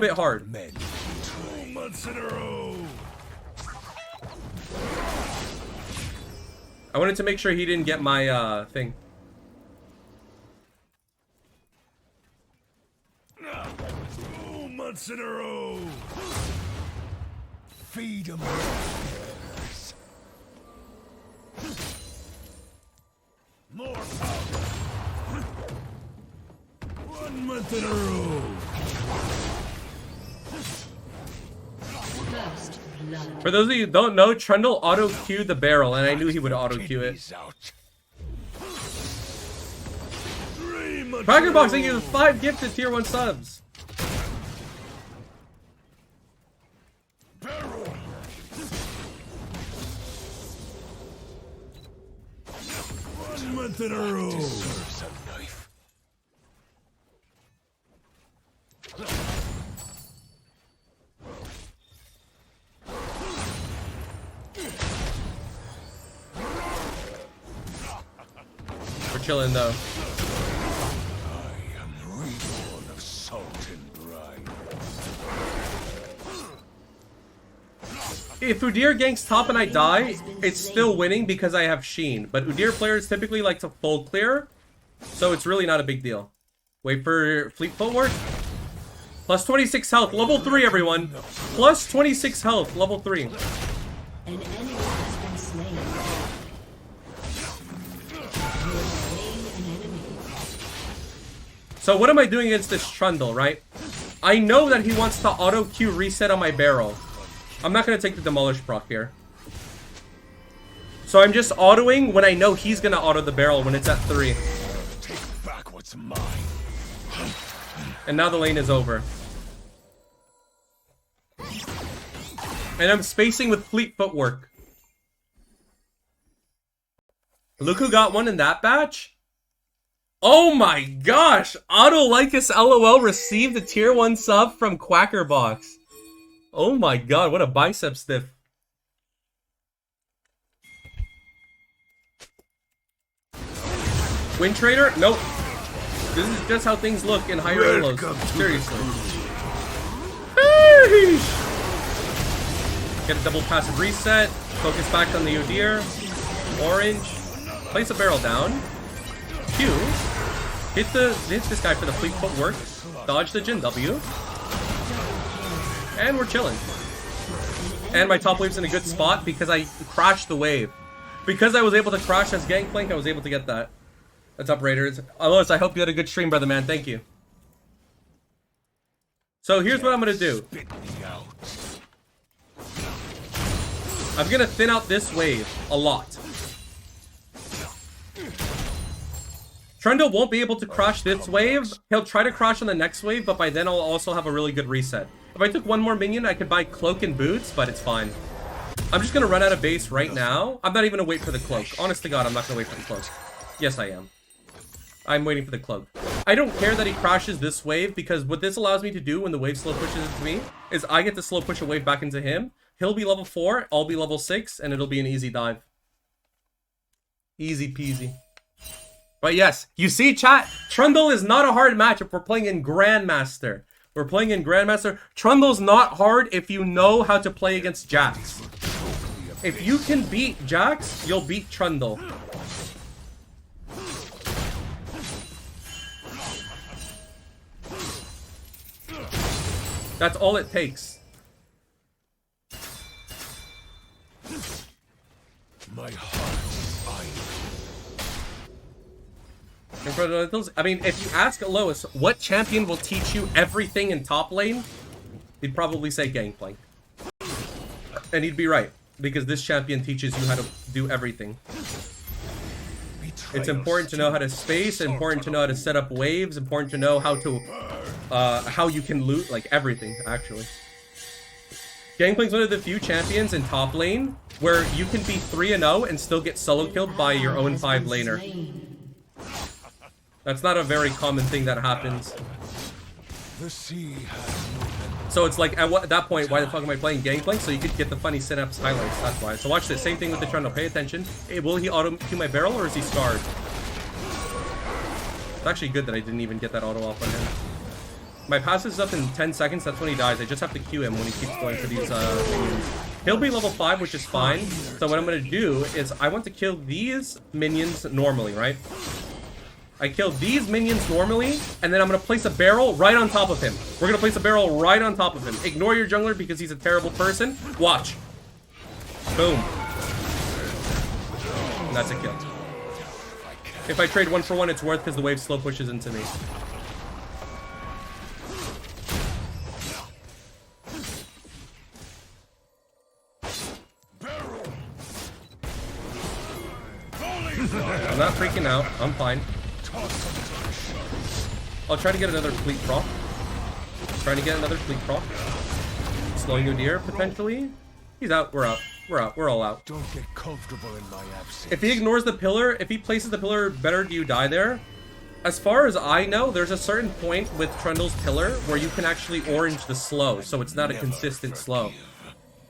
bit hard. 2 months in a row. I wanted to make sure he didn't get my thing. 2 months in a row. Feed him. More power. 1 month in a row. First blood. For those of you who don't know, Trundle auto-queued the barrel, and I knew he would auto-queue it. 3 months Cracker in a Box, thank row. you for 5 gifted tier 1 subs. Barrel. 1 month in a row. Deserves a knife. We're chilling though. I am reborn of salt and brine. If Udyr ganks top and I die, it's still winning because I have Sheen. But Udyr players typically like to full clear, so it's really not a big deal. Wait for Fleet Footwork. Plus 26 health, level 3 everyone. Plus 26 health, level 3. An enemy has been slain. You have slain an enemy. So what am I doing against this Trundle, right? I know that he wants to auto-queue reset on my barrel. I'm not going to take the Demolish proc here. So I'm just autoing when I know he's going to auto the barrel when it's at 3. Take back what's mine. And now the lane is over. And I'm spacing with Fleet Footwork. Look who got one in that batch. Oh my gosh! Autolycus LOL received a tier 1 sub from Quackerbox. Oh my god, what a bicep stiff. Win Trader? Nope. This is just how things look in higher elos. Seriously. Get a double passive reset. Focus back on the Udyr. Orange. Place a barrel down. Q. Hit this guy for the Fleet Footwork. Dodge the Jin W. And we're chilling. And my top wave's in a good spot because I crashed the wave. Because I was able to crash as Gangplank, I was able to get that. What's up, Raiders? Alois, I hope you had a good stream, brother man. Thank you. So here's what I'm going to do. Spit me out. I'm going to thin out this wave a lot. Trundle won't be able to crash this wave. He'll try to crash on the next wave, but by then I'll also have a really good reset. If I took one more minion, I could buy Cloak and Boots, but it's fine. I'm just going to run out of base right now. I'm not even going to wait for the Cloak. Honest to God, I'm not going to wait for the Cloak. Yes, I am. I'm waiting for the Cloak. I don't care that he crashes this wave, because what this allows me to do when the wave slow pushes into me is I get to slow push a wave back into him. He'll be level 4, I'll be level 6, and it'll be an easy dive. Easy peasy. But yes, you see, chat, Trundle is not a hard match if we're playing in Grandmaster. We're playing in Grandmaster. Trundle's not hard if you know how to play against Jax. If you can beat Jax, you'll beat Trundle. That's all it takes. My heart is iron. I mean, if you ask Alois what champion will teach you everything in top lane, he'd probably say Gangplank. And he'd be right, because this champion teaches you how to do everything. It's important to know how to space, important to know how to set up waves, important to know how to how you can loot, like everything, actually. Gangplank's one of the few champions in top lane where you can be 3-0 and still get solo killed by your own 5 laner. That's not a very common thing that happens. The sea has So it's like, at that point, why the fuck am I playing Gangplank? So you could get the funny synapse highlights, that's why. So watch this, same thing with the Trundle, pay attention. Hey, will he auto-queue my barrel, or is he scarred? It's actually good that I didn't even get that auto off on him. My passive is up in 10 seconds. That's when he dies. I just have to Q him when he keeps going for these minions. He'll be level 5, which is fine. So what I'm going to do is I want to kill these minions normally, right? I kill these minions normally, and then I'm going to place a barrel right on top of him. We're going to place a barrel right on top of him. Ignore your jungler because he's a terrible person. Watch. Boom. And that's a kill. If I trade 1 for 1, it's worth because the wave slow pushes into me. I'm not freaking out. I'm fine. I'll try to get another fleet proc. Trying to get another fleet proc. Slowing Udyr, potentially. He's out. We're out. We're out. We're all out. Don't get comfortable in my absence. If he ignores the pillar, if he places the pillar, better do you die there? As far as I know, there's a certain point with Trundle's pillar where you can actually orange the slow, so it's not a consistent slow.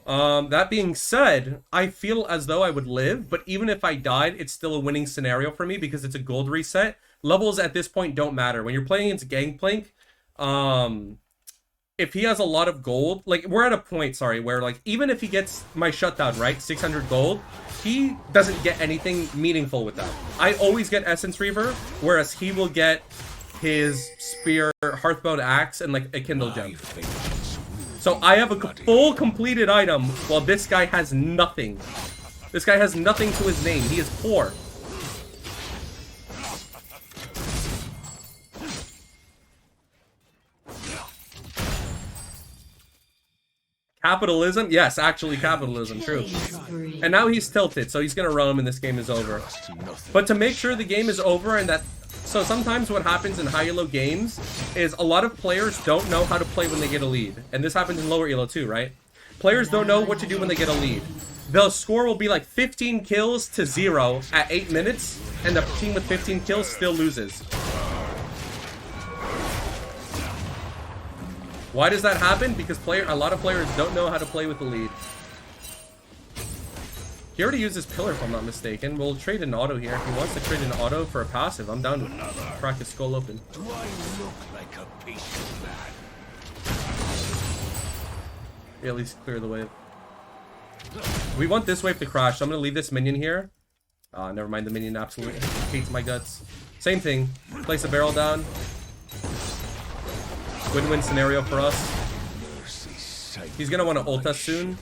That being said, I feel as though I would live, but even if I died, it's still a winning scenario for me because it's a gold reset. Levels at this point don't matter. When you're playing against Gangplank, if he has a lot of gold, like, we're at a point, sorry, where, like, even if he gets my shutdown, right, 600 gold, he doesn't get anything meaningful with that. I always get Essence Reaver, whereas he will get his Spear, Hearthbone Axe, and, like, a Kindle Gem. So I have a full completed item, while this guy has nothing. This guy has nothing to his name. He is poor. Capitalism? Yes, actually capitalism, true. And now he's tilted, so he's gonna roam and this game is over. But to make sure the game is over and that... So sometimes what happens in high elo games is a lot of players don't know how to play when they get a lead. And this happens in lower elo too, right? Players don't know what to do when they get a lead. The score will be like 15 kills to 0 at 8 minutes, and the team with 15 kills still loses. Why does that happen? Because a lot of players don't know how to play with the lead. He already used his pillar, if I'm not mistaken. We'll trade an auto here. If he wants to trade an auto for a passive, I'm down to crack his skull open. Do I look like a patient man? Yeah, at least clear the wave. We want this wave to crash, so I'm going to leave this minion here. Never mind, the minion absolutely hates my guts. Same thing. Place a barrel down. Win-win scenario for us. He's going to want to ult us soon.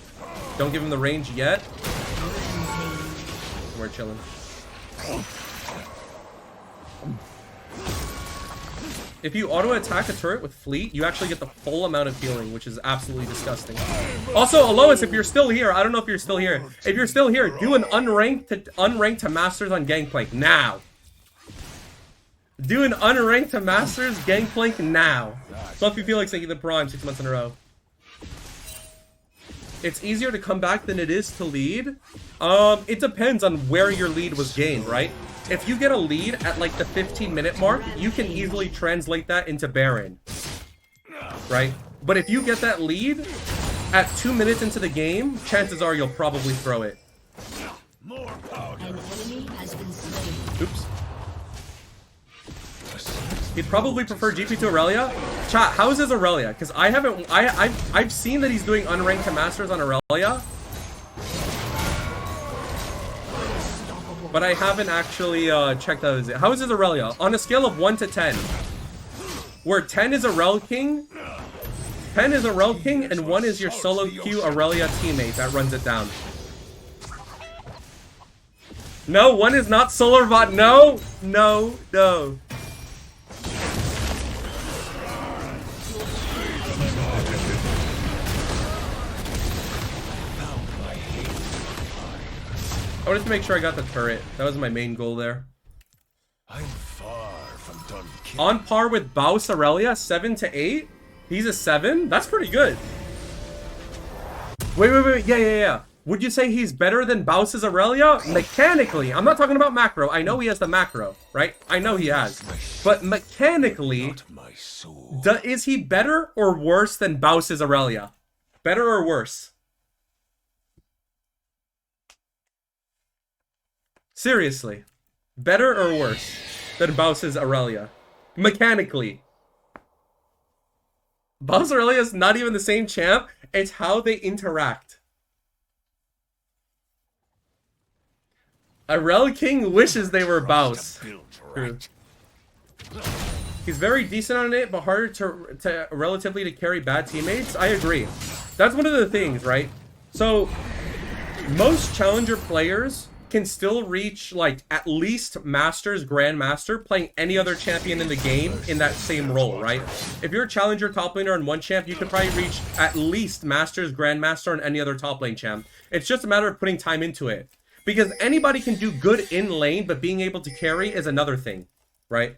Don't give him the range yet. We're chilling. If you auto-attack a turret with fleet, you actually get the full amount of healing, which is absolutely disgusting. Also, Alois, if you're still here, I don't know if you're still here. If you're still here, do an unranked to Masters on Gangplank now. Do an unranked to Masters Gangplank now. So if you feel like taking the Prime 6 months in a row. It's easier to come back than it is to lead. It depends on where your lead was gained, right? If you get a lead at like the 15-minute mark, you can easily translate that into Baron, right? But if you get that lead at 2 minutes into the game, chances are you'll probably throw it. More powder. An enemy has been slain. Oops. He'd probably prefer GP to Aurelia. Chat, how is his Aurelia? Because I haven't... I've seen that he's doing unranked to Masters on Aurelia. But I haven't actually checked out his... How is his Aurelia? On a scale of 1 to 10. Where 10 is a Rel King, 10 is a Rel King, and 1 is your solo queue Aurelia teammate that runs it down. No, 1 is not Solar Bot. No, no, no. I wanted to make sure I got the turret. That was my main goal there. I'm far from done killing. On par with Baus Aurelia, 7 to 8? He's a 7? That's pretty good. Wait. Yeah. Would you say he's better than Baus's Aurelia? Mechanically. I'm not talking about macro. I know he has the macro, right? I know he has. But mechanically, Not my soul. is he better or worse than Baus's Aurelia? Better or worse? Seriously. Better or worse than Baus's Aurelia? Mechanically. Boss Aurelia's not even the same champ. It's how they interact. Aurel King wishes they were Baus. True. He's very decent on it, but harder to relatively to carry bad teammates. I agree. That's one of the things, right? So most challenger players can still reach like at least Masters, Grandmaster playing any other champion in the game in that same role, right? If you're a challenger top laner on one champ, you could probably reach at least Masters, Grandmaster on any other top lane champ. It's just a matter of putting time into it. Because anybody can do good in lane, but being able to carry is another thing, right?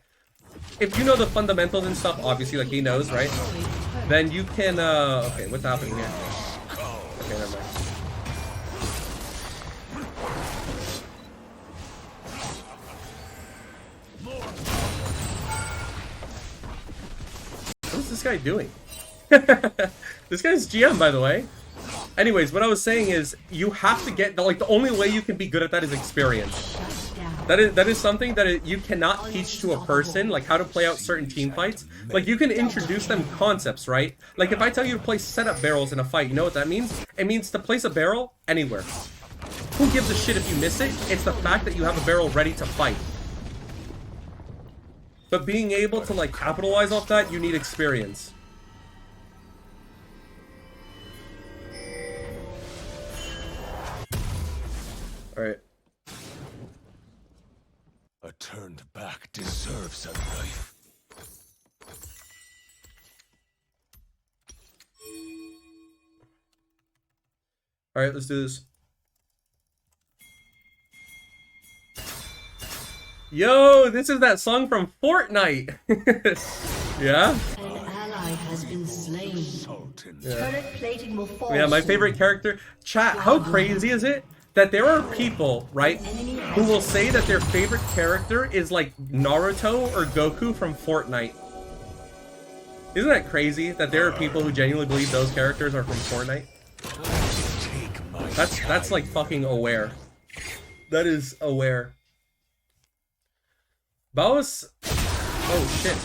If you know the fundamentals and stuff, obviously, like he knows, right? Then you can, okay, what's happening here? Okay, never mind. What's this guy doing? This guy's GM, by the way. Anyways, what I was saying is, you have to get, like, the only way you can be good at that is experience. That is something that you cannot teach to a person, like how to play out certain team fights. Like, you can introduce them concepts, right? Like, if I tell you to play setup barrels in a fight, you know what that means? It means to place a barrel anywhere. Who gives a shit if you miss it? It's the fact that you have a barrel ready to fight. But being able to, like, capitalize off that, you need experience. Alright. A turned back deserves a knife. Alright, let's do this. Yo, this is that song from Fortnite. Yeah? An ally has been slain. Turret plating will fall. Yeah, my soon. favorite character. Chat, how crazy is it that there are people, right, who will say that their favorite character is like Naruto or Goku from Fortnite? Isn't that crazy that there are people who genuinely believe those characters are from Fortnite? That's like fucking aware. That is aware. Baus. Oh shit.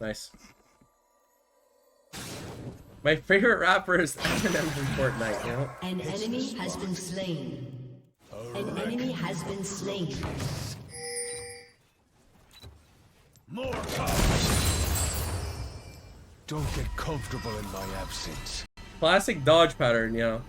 Nice. My favorite rapper is Eminem from Fortnite, you know? An enemy has been slain. An enemy has been slain. More power. Don't get comfortable in my absence. Classic dodge pattern, you know.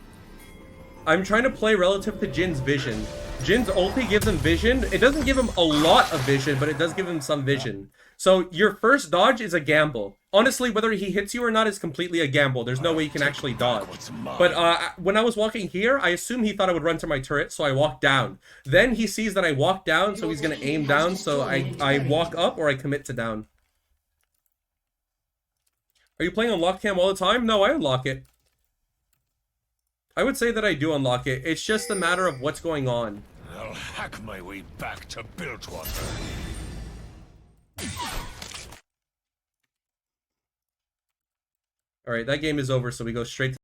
I'm trying to play relative to Jin's vision. Jin's ulti gives him vision. It doesn't give him a lot of vision, but it does give him some vision. So your first dodge is a gamble. Honestly, whether he hits you or not is completely a gamble. There's no way you can actually dodge. But when I was walking here, I assumed he thought I would run to my turret, so I walked down. Then he sees that I walk down, so he's going to aim down, so I walk up or I commit to down. Are you playing on lock cam all the time? No, I unlock it. I would say that I do unlock it. It's just a matter of what's going on. I'll hack my way back to Bilgewater. Alright, that game is over, so we go straight to